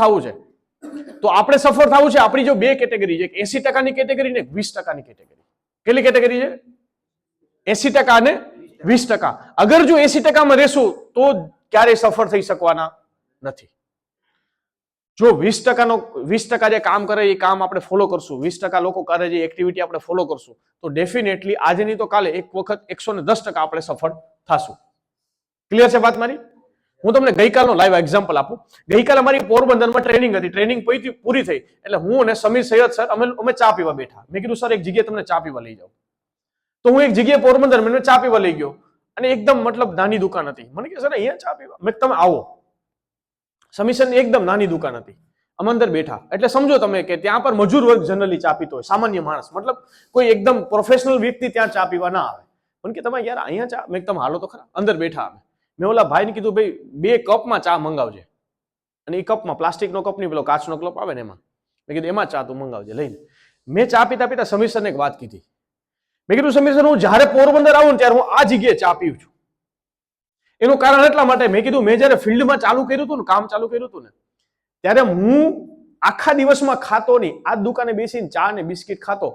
થવું છે. તો આપણે સફળ થવું છે. આપણી જો બે કેટેગરી છે, 80% કેટેગરી ને 20% કેટેગરી. કેટલી કેટેગરી છે? 80% અને 20%. અગર જો 80% રહેશું તો ક્યારેય સફળ થઈ શકવાના નથી. જો 20% જે કામ કરે એ કામ આપણે ફોલો કરશું, 20% લોકો કરે જે એક્ટિવિટી આપણે ફોલો કરશું, તો ડેફિનેટલી આજે નહીં તો કાલે એક વખત 110% આપણે સફળ થશું. ક્લિયર છે વાત મારી? હું તમને ગઈકાલનો લાઈવ એક્ઝામ્પલ આપું. ગઈકાલે મારી પોરબંદરમાં ટ્રેનિંગ હતી. ટ્રેનિંગ પૂરી થઈ એટલે હું અને સમીર સૈયદ સર અમે ચા પીવા બેઠા. મેં કીધું સર એક જગ્યાએ તમને ચા પીવા લઈ જાઉં. તો હું એક જગ્યાએ પોરબંદર મેં ચા પીવા લઈ ગયો અને એકદમ મતલબ નાની દુકાન હતી. મને કહે સર અહીંયા ચા પીવા. મેં તમે આવો. સમીર સરની એકદમ નાની દુકાન હતી. અમે અંદર બેઠા એટલે સમજો તમે કે ત્યાં પર મજૂર વર્ગ જનરલી ચા પીતો હોય, સામાન્ય માણસ, મતલબ કોઈ એકદમ પ્રોફેશનલ વ્યક્તિ ત્યાં ચા પીવા ના આવે. મને કે તમે યાર અહીંયા ચા. મેં તમે હાલો તો ખરા. અંદર બેઠા અમે. મેં ઓલા ભાઈને કીધું ભાઈ 2 કપમાં ચા મંગાવજે. અને એ કપમાં પ્લાસ્ટિકનો કપ નહીં, પેલો કાચનો કપ આવે ને એમાં. મેં કીધું એમાં ચા તું મંગાવજે લઈને. મેં ચા પીતા પીતા સમીર સરને એક વાત કીધી. મેં કીધું સમીર સર હું જ્યારે પોરબંદર આવું ને ત્યારે હું આ જગ્યાએ ચા પીઉં છું. એનું કારણ એટલા માટે મેં કીધું મેં જ્યારે ફિલ્ડમાં ચાલુ કર્યું હતું ને, કામ ચાલુ કર્યું હતું ને, ત્યારે હું આખા દિવસમાં ખાતો નહીં. આ દુકાને બેસીને ચા ને બિસ્કિટ ખાતો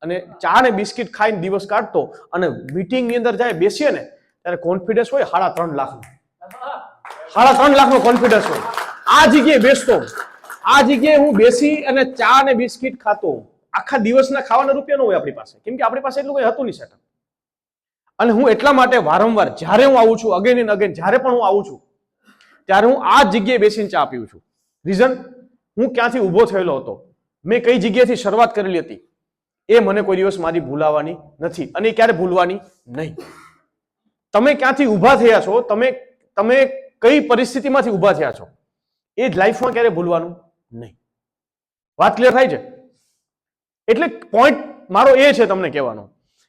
અને ચા ને બિસ્કિટ ખાઈને દિવસ કાઢતો અને મીટિંગની અંદર જાય બેસીએ ને ત્યારે કોન્ફિડન્સ હોય 3.5 લાખનો. 3.5 લાખનો કોન્ફિડન્સ હોય. આ જગ્યાએ બેસતો, આ જગ્યાએ હું બેસી અને ચા ને બિસ્કિટ ખાતો. આખા દિવસના ખાવાના રૂપિયા ન હોય આપણી પાસે, કેમ કે આપણી પાસે એટલું કઈ હતું નહીં સેટઅપ. અને હું એટલા માટે વારંવાર જ્યારે હું આવું છું, અગેન એન્ડ અગેન જ્યારે પણ હું આવું છું ત્યારે હું આ જગ્યાએ બેસીને ચા પીઉં છું. રીઝન, હું ક્યાંથી ઊભો થયેલો હતો, મેં કઈ જગ્યાએથી શરૂઆત કરેલી હતી, એ મને કોઈ દિવસ મારી ભૂલાવાની નથી અને એ ક્યારે ભૂલવાની નહીં. તમે ક્યાંથી ઊભા થયા છો, તમે કઈ પરિસ્થિતિમાંથી ઊભા થયા છો, એ જ લાઈફમાં ક્યારે ભૂલવાનું નહીં. વાત ક્લિયર થાય છે? એટલે પોઈન્ટ મારો એ છે તમને કહેવાનો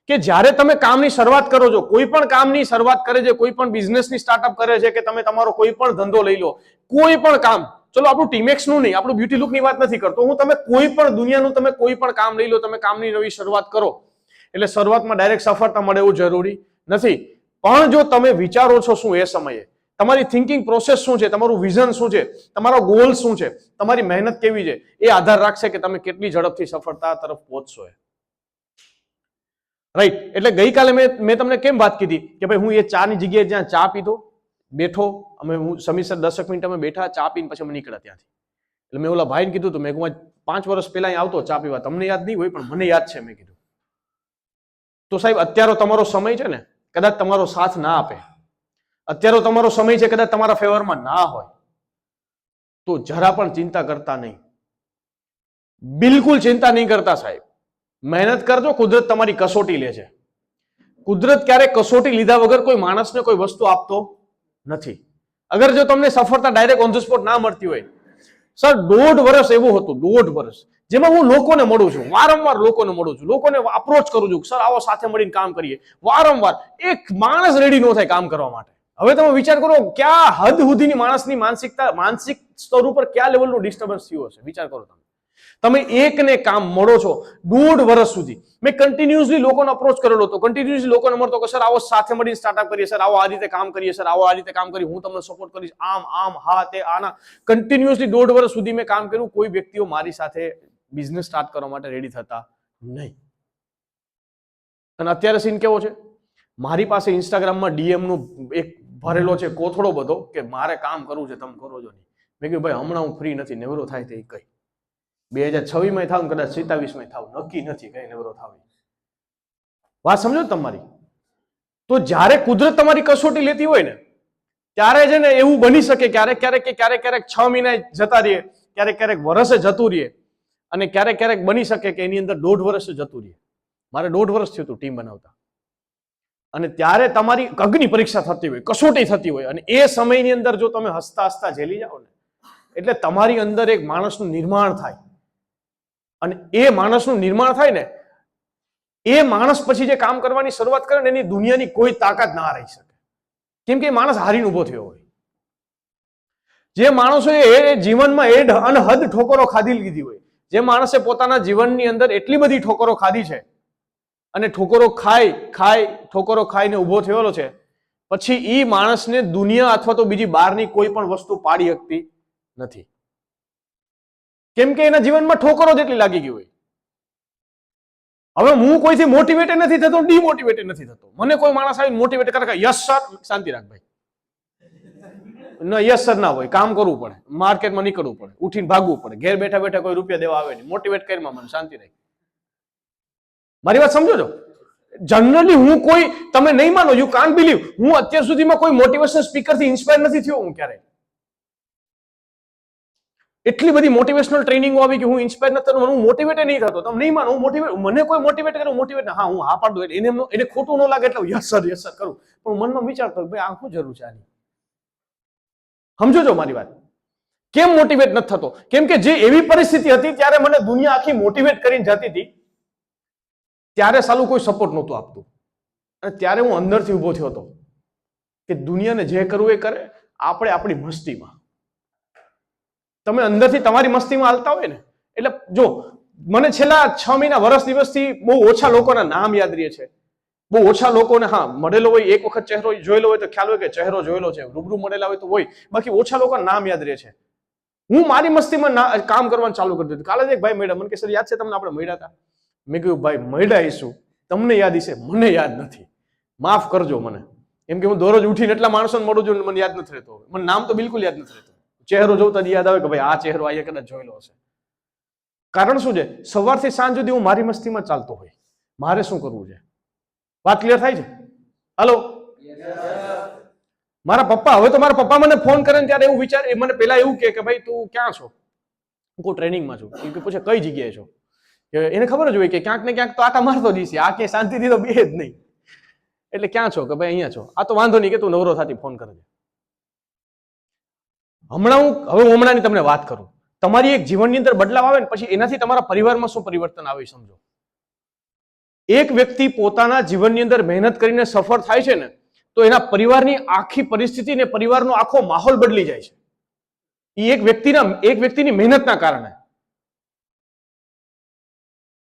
કે જ્યારે તમે કામની શરૂઆત કરો છો, કોઈ પણ કામની શરૂઆત કરે છે, કોઈ પણ બિઝનેસની સ્ટાર્ટઅપ કરે છે, કે તમે તમારો કોઈ પણ ધંધો લઈ લો, કોઈ પણ કામ, ચલો આપણું ટીમેક્સ નું નહીં, આપણું બ્યુટી લુકની વાત નથી કરતો હું, તમે કોઈ પણ દુનિયાનું તમે કોઈ પણ કામ લઈ લો, તમે કામની નવી શરૂઆત કરો એટલે શરૂઆતમાં ડાયરેક્ટ સફળતા મળે એવું જરૂરી નથી. પણ જો તમે વિચારો છો શું એ સમયે, તમારી થિંકિંગ પ્રોસેસ શું છે, તમારું વિઝન શું છે, તમારો ગોલ શું છે, તમારી મહેનત કેવી છે, એ આધાર રાખશે કે તમે કેટલી ઝડપથી સફળતા તરફ પહોંચશો. રાઈટ? એટલે ગઈકાલે મેં તમને કેમ વાત કીધી કે ભાઈ હું એ ચાની જગ્યાએ જ્યાં ચા પીધો બેઠો, હું સમીર સર 10 મિનિટ અમે બેઠા, ચા પીને પછી અમે નીકળ્યા ત્યાંથી. એટલે મેં ઓલા ભાઈને કીધું હતું, મેં 5 વર્ષ પહેલા અહીં આવતો ચા પીવા, તમને યાદ નહીં હોય પણ મને યાદ છે. મેં કીધું તો સાહેબ અત્યારે તમારો સમય છે ને, કદાચ તમારો સાથ ના આપે, અત્યારે તમારો સમય છે કદાચ તમારા ફેવરમાં ના હોય, તો જરા પણ ચિંતા કરતા નહીં, બિલકુલ ચિંતા નહીં કરતા સાહેબ. મહેનત કરજો. કુદરત તમારી કસોટી લે છે. કુદરત ક્યારેક કસોટી લીધા વગર કોઈ માણસને કોઈ વસ્તુ આપતો નથી. અગર જો તમને સફળતા ડાયરેક્ટ ઓન ધ સ્પોટ ના મળતી હોય, સર 1.5 વર્ષ એવું હતું, 1.5 વર્ષ જેમાં હું લોકોને મળું છું, વારંવાર લોકોને મળું છું, લોકોને અપ્રોચ કરું છું, સર આવો સાથે મળીને કામ કરીએ. વારંવાર એક માણસ રેડી ન થાય કામ કરવા માટે. હવે તમે વિચાર કરો ક્યાં હદ સુધીની માણસની માનસિક સ્તર ઉપર કયા લેવલનું ડિસ્ટર્બન્સ થયું હશે. વિચાર કરો તમે એકને કામ મળો છો 1.5 વર્ષ સુધી. મેં કન્ટિન્યુઅસલી લોકોને અપ્રોચ કરેલો હતો, કન્ટિન્યુઅસલી લોકોને મળતો કે સર આવો સાથે મળીને સ્ટાર્ટઅપ કરીએ, સર આવો આ રીતે કામ કરીએ, સર આવો આ રીતે કામ કરીએ, હું તમને સપોર્ટ કરીશ, આમ હા તે આના. કન્ટિન્યુઅસલી 1.5 વર્ષ સુધી મેં કામ કર્યું. કોઈ વ્યક્તિઓ મારી સાથે બિઝનેસ સ્ટાર્ટ કરવા માટે રેડી થતા નહીં. અને અત્યારે સીન કેવો છે, મારી પાસે ઇન્સ્ટાગ્રામમાં ડીએમ નું એક ભરેલો છે કોથળો બધો કે મારે કામ કરવું છે, તમે કરો છો નહીં. મેં કહ્યું ભાઈ હમણાં હું ફ્રી નથી, નેવરો થાય તે કઈ 2026 થાવ કદાચ 27 થાવ, નક્કી નથી કઈ નેવરો થાવ. વાત સમજો તમારી? તો જ્યારે કુદરત તમારી કસોટી લેતી હોય ને ત્યારે છે ને એવું બની શકે ક્યારેક 6 મહિના જતા રહીએ, ક્યારેક વર્ષે જતું રહીએ, અને ક્યારેક બની શકે કે એની અંદર 1.5 વર્ષ જતું રહીએ. મારે 1.5 વર્ષ થયું હતું ટીમ બનાવતા. અને ત્યારે તમારી અગ્નિ પરીક્ષા થતી હોય, કસોટી થતી હોય, અને એ સમયની અંદર જો તમે હસતા હસતા ઝેલી જાઓ ને એટલે તમારી અંદર એક માણસનું નિર્માણ થાય. અને એ માણસનું નિર્માણ થાય ને, એ માણસ પછી જે કામ કરવાની શરૂઆત કરે ને એની દુનિયાની કોઈ તાકાત ના રહી શકે, કેમ કે એ માણસ હારીને ઉભો થયો હોય. જે માણસોએ એ જીવનમાં અનહદ ઠોકરો ખાધી લીધી હોય, જે માણસે પોતાના જીવનની અંદર એટલી બધી ઠોકરો ખાધી છે અને ઠોકરો ખાઈને ઉભો થયેલો છે, પછી એ માણસને દુનિયા અથવા તો બીજી બહારની કોઈ પણ વસ્તુ પાડી શકતી નથી. કેમ કે એના જીવનમાં ઠોકરો જેટલી લાગી ગઈ હોય. હવે હું કોઈથી મોટિવેટેડ નથી થતો, ડિમોટિવેટેડ નથી થતો. મને કોઈ માણસ આવીને મોટિવેટ કરે કે યસ સર, શાંતિ રાખ ભાઈ. ના યસ સર ના હોય, કામ કરવું પડે, માર્કેટમાં નીકળવું પડે, ઉઠીને ભાગવું પડે, ઘેર બેઠા બેઠા કોઈ રૂપિયા દેવા આવે નહીં. મોટિવેટ કરીમાં મને શાંતિ રહી. મારી વાત સમજો છો? જનરલી હું કોઈ, તમે નહીં માનો, યુ કાન્ટ બિલીવ, હું અત્યાર સુધીમાં કોઈ મોટિવેશનલ સ્પીકર થી ઇન્સ્પાયર નથી થયો હું ક્યારે. એટલી બધી મોટિવેશનલ ટ્રેનિંગો આવી કે હું ઇન્સ્પાયર નથી થતો, હું મોટિવેટ નહીં થતો. તમે નહીં માનો, હું મોટિવેટ, મને કોઈ મોટિવેટ કરે, મોટિવેટ, હા હું હા પાડું, એને ખોટું ન લાગે એટલે યસ સર કરું. પણ મનમાં વિચારતો ભાઈ આ શું જરૂર છે આની? સમજો છો મારી વાત? કેમ મોટિવેટ નથી થતો? કેમ કે જે એવી પરિસ્થિતિ હતી ત્યારે મને દુનિયા આખી મોટિવેટ કરીને જતી હતી, ત્યારે સાલું કોઈ સપોર્ટ નહોતું આપતું. અને ત્યારે હું અંદરથી ઉભો થયો હતો કે દુનિયાને જે કરવું એ કરે, આપણે આપણી મસ્તીમાં. તમે અંદરથી તમારી મસ્તીમાં હાલતા હોય ને, એટલે જો મને છેલ્લા 6 મહિના, વર્ષ દિવસથી બહુ ઓછા લોકોના નામ યાદ રહે છે. બહુ ઓછા લોકોને હા મળેલો હોય, એક વખત ચહેરો જોયેલો હોય તો ખ્યાલ હોય કે ચહેરો જોયેલો છે, રૂબરૂ મળેલા હોય તો હોય, બાકી ઓછા લોકોના નામ યાદ રહે છે. હું મારી મસ્તીમાં કામ કરવાનું ચાલુ કરી દીધું. કાલે જ એક ભાઈ મળ્યા, મને કે સર યાદ છે તમને આપણે મળ્યા હતા? મેં કહ્યું ભાઈ મળ્યા હઈશું, તમને યાદ હશે, મને યાદ નથી, માફ કરજો મને. એમ કે હું દરરોજ ઉઠીને એટલા માણસોને મળું છું, મને યાદ નથી રહેતો. મને નામ તો બિલકુલ યાદ નથી રહેતું. ચહેરો જોતા જ યાદ આવે કે ભાઈ આ ચહેરો આ કદાચ જોયેલો હશે. કારણ શું છે? સવારથી સાંજ સુધી હું મારી મસ્તીમાં ચાલતો હોય. મારે શું કરવું છે? વાત ક્લિયર થાય છે? હલો, મારા પપ્પા, હવે તો મારા પપ્પા મને ફોન કરે ને ત્યારે એવું વિચાર, એ મને પેલા એવું કે ભાઈ તું ક્યાં છો? હું કોઈ ટ્રેનિંગમાં છું. એ પૂછે કઈ જગ્યાએ છો? એને ખબર જ હોય કે ક્યાંક ને ક્યાંક તો આટા મારતો જ છે, આ ક્યાંય શાંતિથી તો બે જ નહીં. એટલે ક્યાં છો? કે ભાઈ અહીંયા છો. આ તો વાંધો નહીં કે તું નવરો થાતી ફોન કરજે. હમણાંની તમને વાત કરું. તમારી એક જીવનની અંદર બદલાવ આવે ને પછી એનાથી તમારા પરિવારમાં શું પરિવર્તન આવે સમજો. એક વ્યક્તિ પોતાના જીવનની અંદર મહેનત કરીને સફળ થાય છે ને, તો એના પરિવારની આખી પરિસ્થિતિ ને પરિવારનો આખો માહોલ બદલી જાય છે. એ એક વ્યક્તિની મહેનતના કારણે.